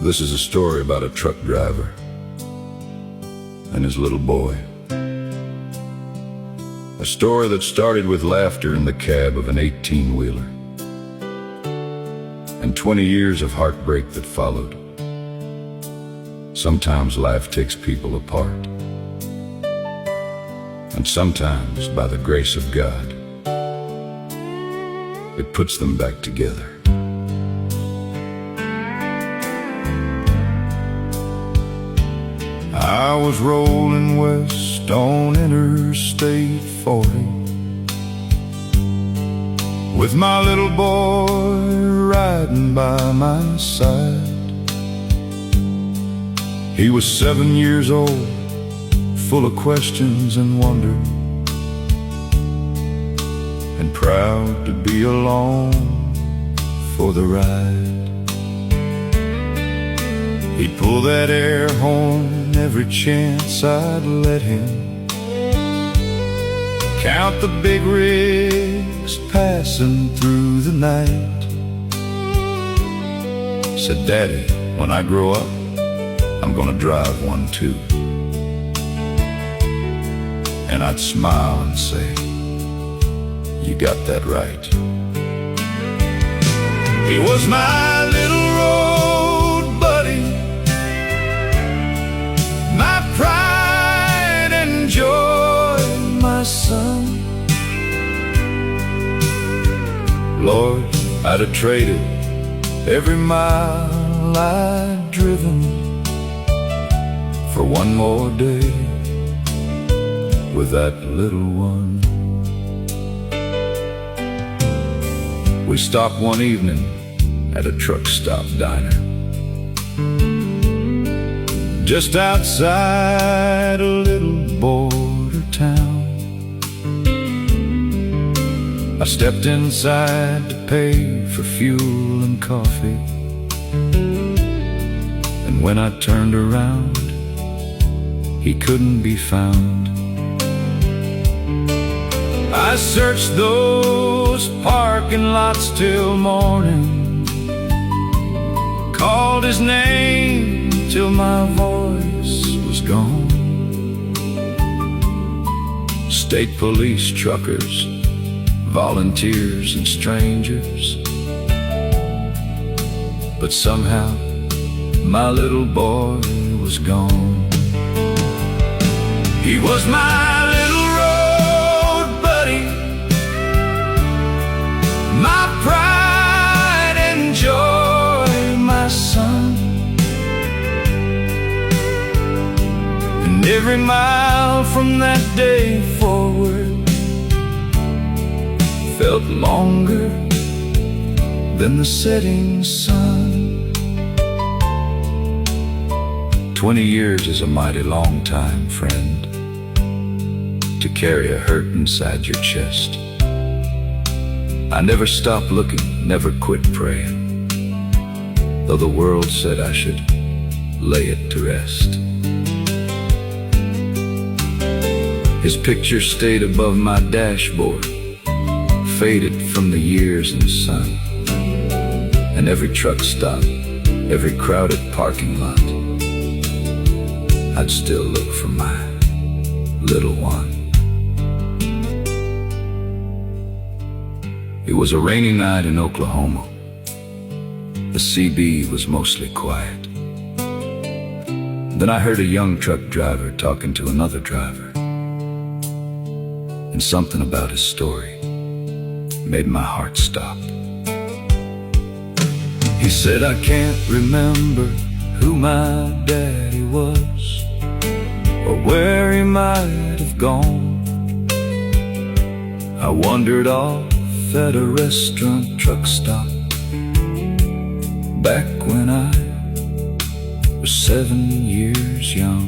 This is a story about a truck driver and his little boy. A story that started with laughter in the cab of an 18-wheeler and 20 years of heartbreak that followed. Sometimes life takes people apart, and sometimes, by the grace of God, it puts them back together. I was rolling west on Interstate 40 with my little boy riding by my side. He was 7 years old, full of questions and wonder, and proud to be along for the ride. He'd pull that air horn every chance I'd let him, count the big rigs passing through the night. Said, "Daddy, when I grow up, I'm gonna drive one too." And I'd smile and say, "You got that right." He was my little road buddy, my pride and joy, my son. Lord, I'd have traded every mile I'd driven for one more day with that little one. We stopped one evening at a truck stop diner just outside a little border town. I stepped inside to pay for fuel and coffee, and when I turned around, he couldn't be found. I searched those parking lots till morning, called his name till my voice was gone. State police, truckers, volunteers and strangers, but somehow my little boy was gone. He was my little road buddy, my pride and joy, my son. And every mile from that day forward felt longer than the setting sun. 20 years is a mighty long time, friend, to carry a hurt inside your chest. I never stopped looking, never quit praying, though the world said I should lay it to rest. His picture stayed above my dashboard, faded from the years and sun, and every truck stop, every crowded parking lot, I'd still look for my little one. It was a rainy night in Oklahoma. The CB was mostly quiet. Then I heard a young truck driver talking to another driver, and something about his story made my heart stop. He said, "I can't remember who my daddy was, or where he might have gone. I wandered off at a restaurant truck stop back when I was 7 years young.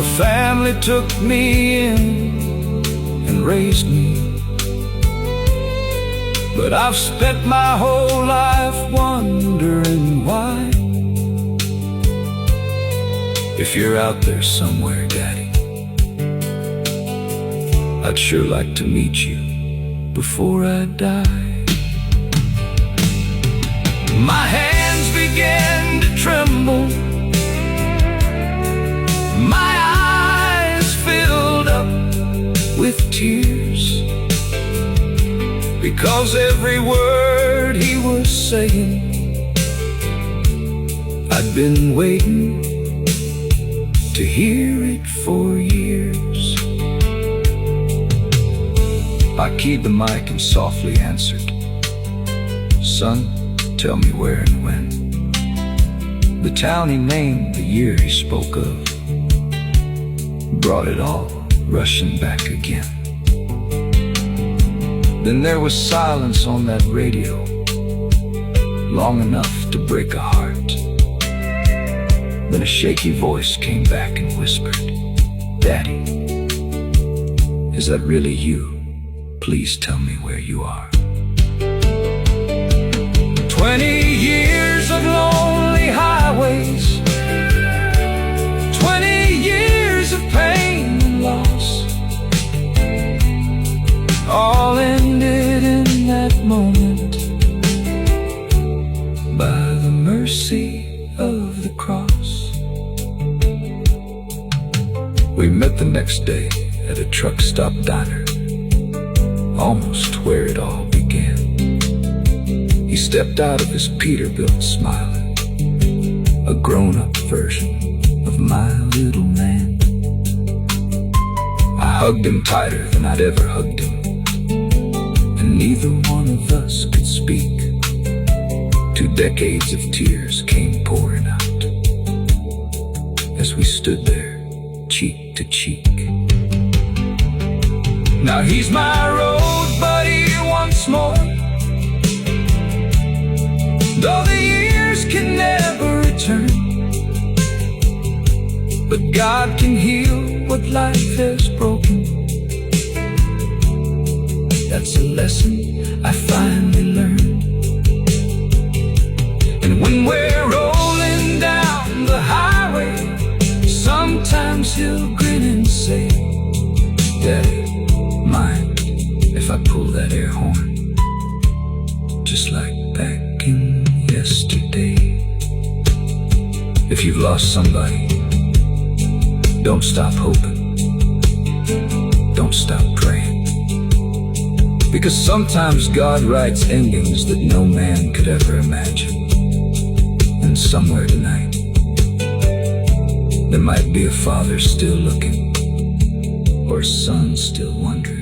A family took me in and raised me, but I've spent my whole life wondering why. If you're out there somewhere, Daddy, I'd sure like to meet you before I die." because every word he was saying, I'd been waiting to hear it for years. I keyed the mic and softly answered, "Son, tell me where and when." The town he named, the year he spoke of, brought it all rushing back again. Then there was silence on that radio, long enough to break a heart. Then a shaky voice came back and whispered, "Daddy, is that really you? Please tell me where you are." 20 years of lonely highways, 20 years of pain and loss, all ended in that moment by the mercy of the cross. We met the next day at a truck stop diner, almost where it all began. He stepped out of his Peterbilt smiling, a grown-up version of my little man. I hugged him tighter than I'd ever hugged him, and neither one of us could speak. 2 decades of tears came pouring out as we stood there, cheek to cheek. Now he's my road buddy once more, though the years can never return. But God can heal what life has broken. That's a lesson I finally learned. And when we're rolling down the highway, sometimes he'll grin and say, "Daddy, mind if I pull that air horn, just like back in yesterday?" If you've lost somebody, don't stop hoping, don't stop praying, because sometimes God writes endings that no man could ever imagine. And somewhere tonight, there might be a father still looking, or a son still wondering.